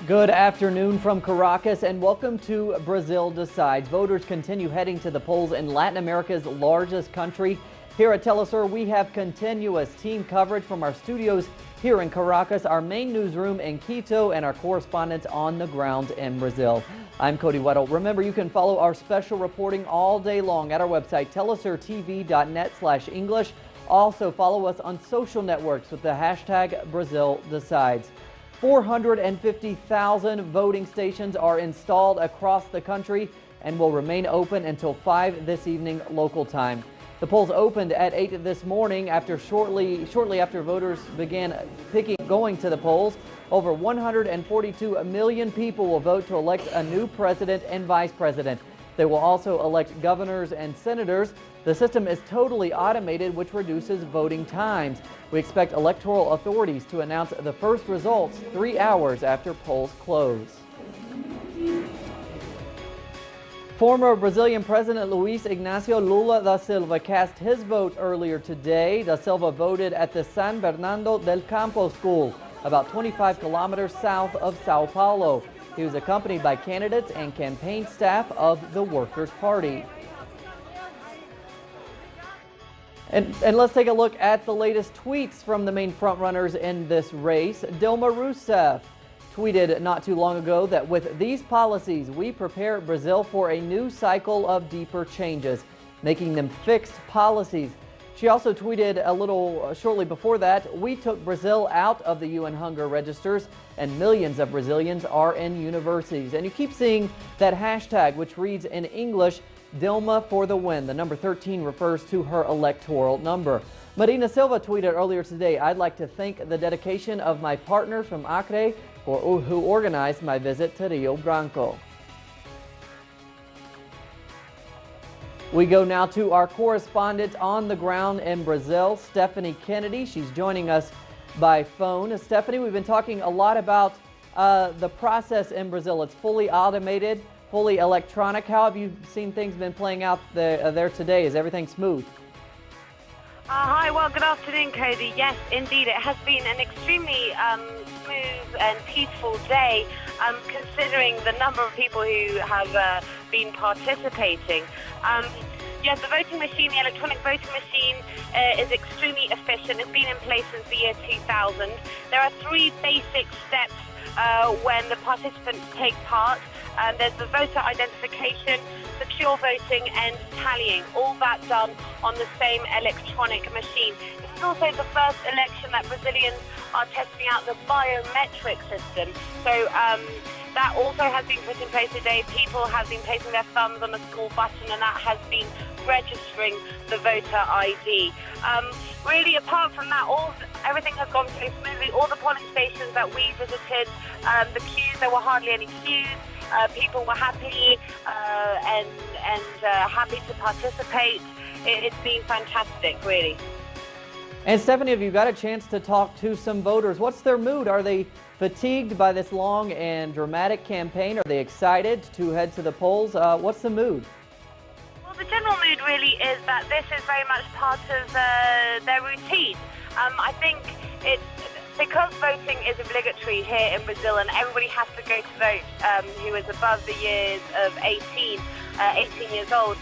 Good afternoon from Caracas and welcome to Brazil Decides. Voters continue heading to the polls in Latin America's largest country. Here at Telesur, we have continuous team coverage from our studios here in Caracas, our main newsroom in Quito, and our correspondents on the ground in Brazil. I'm Cody Weddle. Remember, you can follow our special reporting all day long at our website, telesurtv.net/English. Also, follow us on social networks with the hashtag Brazil Decides. 450,000 voting stations are installed across the country and will remain open until 5 this evening local time. The polls opened at 8 this morning after shortly after voters began going to the polls. Over 142 million people will vote to elect a new president and vice president. They will also elect governors and senators. The system is totally automated, which reduces voting times. We expect electoral authorities to announce the first results 3 hours after polls close. Former Brazilian President Luiz Inácio Lula da Silva cast his vote earlier today. Da Silva voted at the San Bernardo del Campo school, about 25 kilometers south of Sao Paulo. He was accompanied by candidates and campaign staff of the Workers' Party. And let's take a look at the latest tweets from the main frontrunners in this race. Dilma Rousseff tweeted not too long ago that with these policies, we prepare Brazil for a new cycle of deeper changes, making them fixed policies. She also tweeted a little shortly before that, we took Brazil out of the UN hunger registers and millions of Brazilians are in universities. And you keep seeing that hashtag, which reads in English, Dilma for the win. The number 13 refers to her electoral number. Marina Silva tweeted earlier today, I'd like to thank the dedication of my partners from Acre who organized my visit to Rio Branco. We go now to our correspondent on the ground in Brazil, Stephanie Kennedy. She's joining us by phone. Stephanie, we've been talking a lot about the process in Brazil. It's fully automated, fully electronic. How have you seen things been playing out there today? Is everything smooth? Hi, well, good afternoon, Cody. Yes, indeed, it has been an extremely smooth and peaceful day, considering the number of people who have been participating. Yes, the voting machine, the electronic voting machine, is extremely efficient. It's been in place since the year 2000. There are 3 basic steps when the participants take part. There's the voter identification, secure voting and tallying, all that done on the same electronic machine. This is also the first election that Brazilians are testing out the biometric system. So that also has been put in place today. People have been placing their thumbs on a small button and that has been registering the voter ID. Really, apart from that, everything has gone very smoothly. All the polling stations that we visited, the queues, there were hardly any queues. People were happy and happy to participate. It's been fantastic, really. And Stephanie, have you got a chance to talk to some voters? What's their mood? Are they fatigued by this long and dramatic campaign? Are they excited to head to the polls? What's the mood? Well, the general mood really is that this is very much part of their routine. I think it's because voting is obligatory here in Brazil and everybody has to go to vote who is above the years of 18 years old.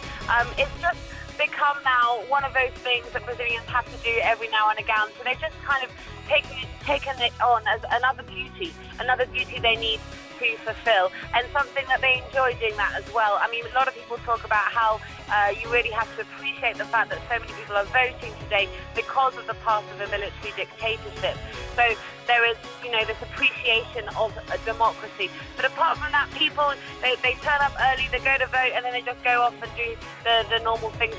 It's just become now one of those things that Brazilians have to do every now and again. So they've just kind of taken it on as another duty they need to fulfill, and something that they enjoy doing that as well. I mean, a lot of people talk about how you really have to appreciate the fact that so many people are voting today because of the past of a military dictatorship. So there is, this appreciation of a democracy. But apart from that, people, they turn up early, they go to vote, and then they just go off and do the normal things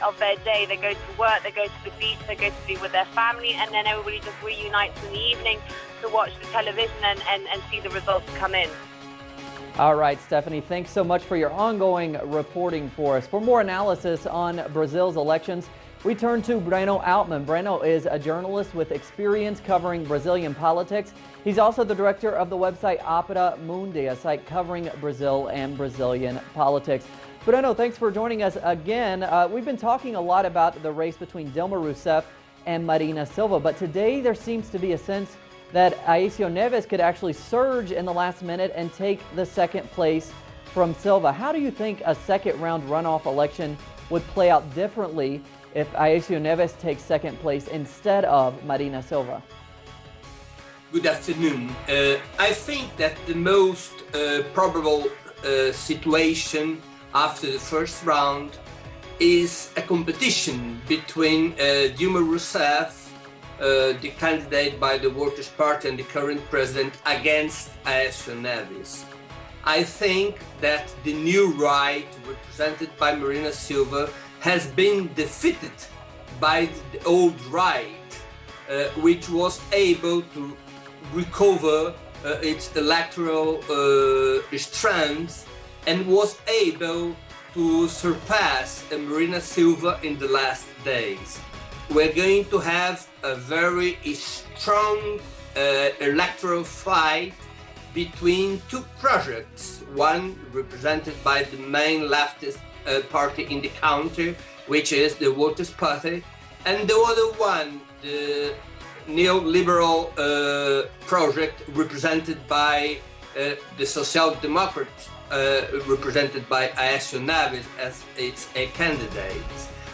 of their day. They go to work, they go to the beach, they go to be with their family, and then everybody just reunites in the evening to watch the television and see the results come in. All right, Stephanie, thanks so much for your ongoing reporting for us. For more analysis on Brazil's elections, we turn to Breno Altman. Breno is a journalist with experience covering Brazilian politics. He's also the director of the website Opera Mundi, a site covering Brazil and Brazilian politics. Breno, thanks for joining us again. We've been talking a lot about the race between Dilma Rousseff and Marina Silva, but today there seems to be a sense that Aécio Neves could actually surge in the last minute and take the second place from Silva. How do you think a second round runoff election would play out differently if Aécio Neves takes second place instead of Marina Silva? Good afternoon. I think that the most probable situation after the first round is a competition between Dilma Rousseff, the candidate by the Workers' Party and the current president, against Aécio Neves. I think that the new right, represented by Marina Silva, has been defeated by the old right, which was able to recover its electoral strength and was able to surpass Marina Silva in the last days. We're going to have a very strong electoral fight between two projects, one represented by the main leftist party in the country, which is the Workers' Party, and the other one, the neoliberal project represented by the Social Democrats, represented by Aécio Neves as its a candidate.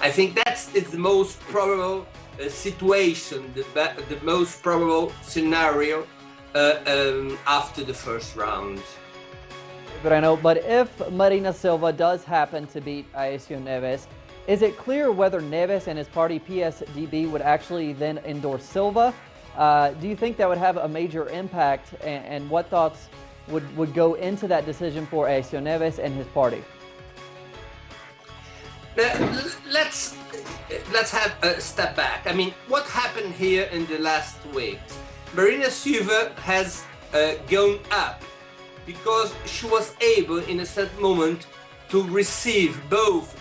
I think that's the most probable situation, the most probable scenario after the first round. But if Marina Silva does happen to beat Aécio Neves, is it clear whether Neves and his party PSDB would actually then endorse Silva? Do you think that would have a major impact, and what thoughts would go into that decision for Aécio Neves and his party? Let's have a step back. I mean, what happened here in the last weeks? Marina Silva has gone up because she was able in a certain moment to receive both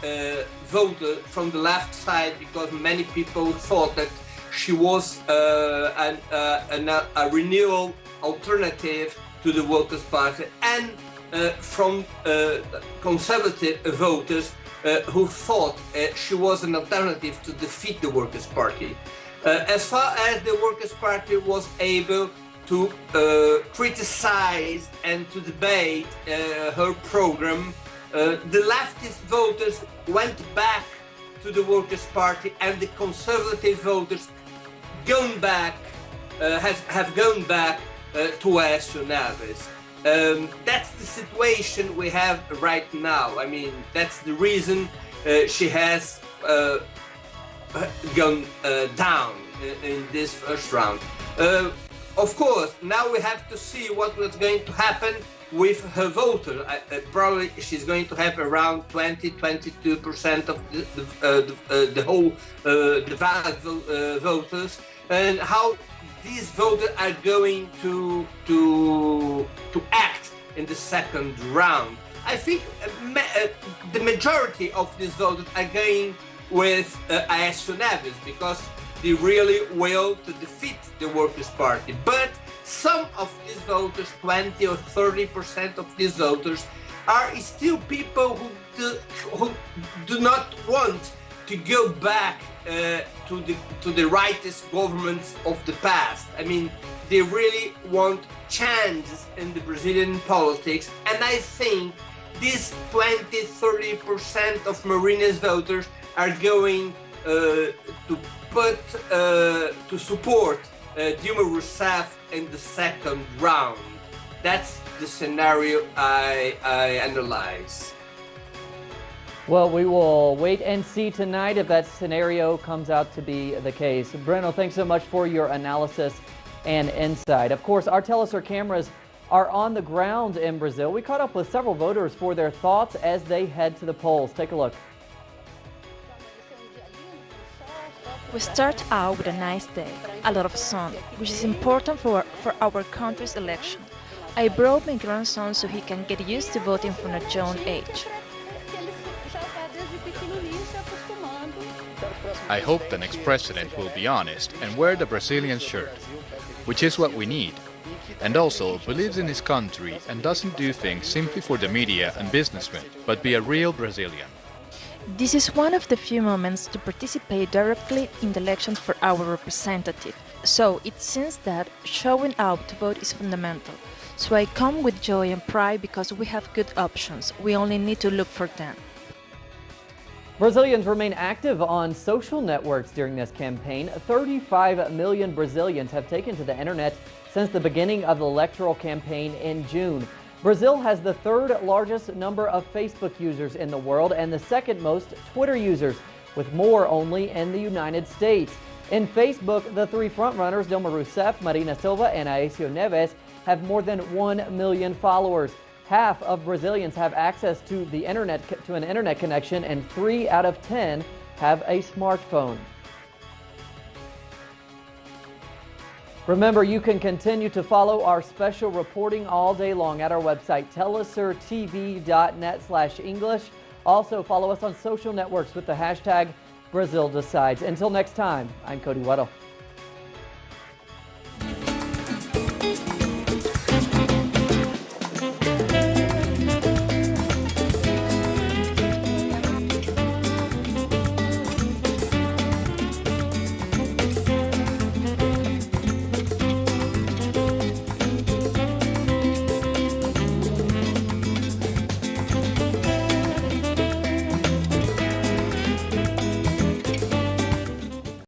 voters from the left side, because many people thought that she was a renewal alternative to the Workers' Party, and from conservative voters who thought she was an alternative to defeat the Workers' Party. As far as the Workers' Party was able to criticize and to debate her program, the leftist voters went back to the Workers' Party, and the conservative voters have gone back to Aécio Neves. That's the situation we have right now. I mean, that's the reason she has gone down in this first round. Of course, now we have to see what was going to happen with her voter. Probably she's going to have around 20-22% of the whole the valid voters, and how these voters are going to act in the second round. I think the majority of these voters are going with Aécio Neves because they really will to defeat the Workers' Party. But some of these voters, 20 or 30% of these voters, are still people who do not want to go back to the rightist governments of the past. I mean, they really want changes in the Brazilian politics, and I think these 20-30% of Marina's voters are going to support Dilma Rousseff in the second round. That's the scenario I analyze. Well, we will wait and see tonight if that scenario comes out to be the case. Breno, thanks so much for your analysis and insight. Of course, our Telesur cameras are on the ground in Brazil. We caught up with several voters for their thoughts as they head to the polls. Take a look. We start out with a nice day, a lot of sun, which is important for our country's election. I brought my grandson so he can get used to voting from a young age. I hope the next president will be honest and wear the Brazilian shirt, which is what we need, and also believes in his country and doesn't do things simply for the media and businessmen, but be a real Brazilian. This is one of the few moments to participate directly in the elections for our representative, So it seems that showing up to vote is fundamental. So I come with joy and pride because we have good options. We only need to look for them. Brazilians remain active on social networks during this campaign. 35 million Brazilians have taken to the internet since the beginning of the electoral campaign in June. Brazil has the third largest number of Facebook users in the world and the second most Twitter users, with more only in the United States. In Facebook, the three frontrunners, Dilma Rousseff, Marina Silva, and Aécio Neves, have more than 1 million followers. Half of Brazilians have access to the internet, to an internet connection, and 3 out of 10 have a smartphone. Remember, you can continue to follow our special reporting all day long at our website, telesurtv.net/English. Also, follow us on social networks with the hashtag BrazilDecides. Until next time, I'm Cody Weddle.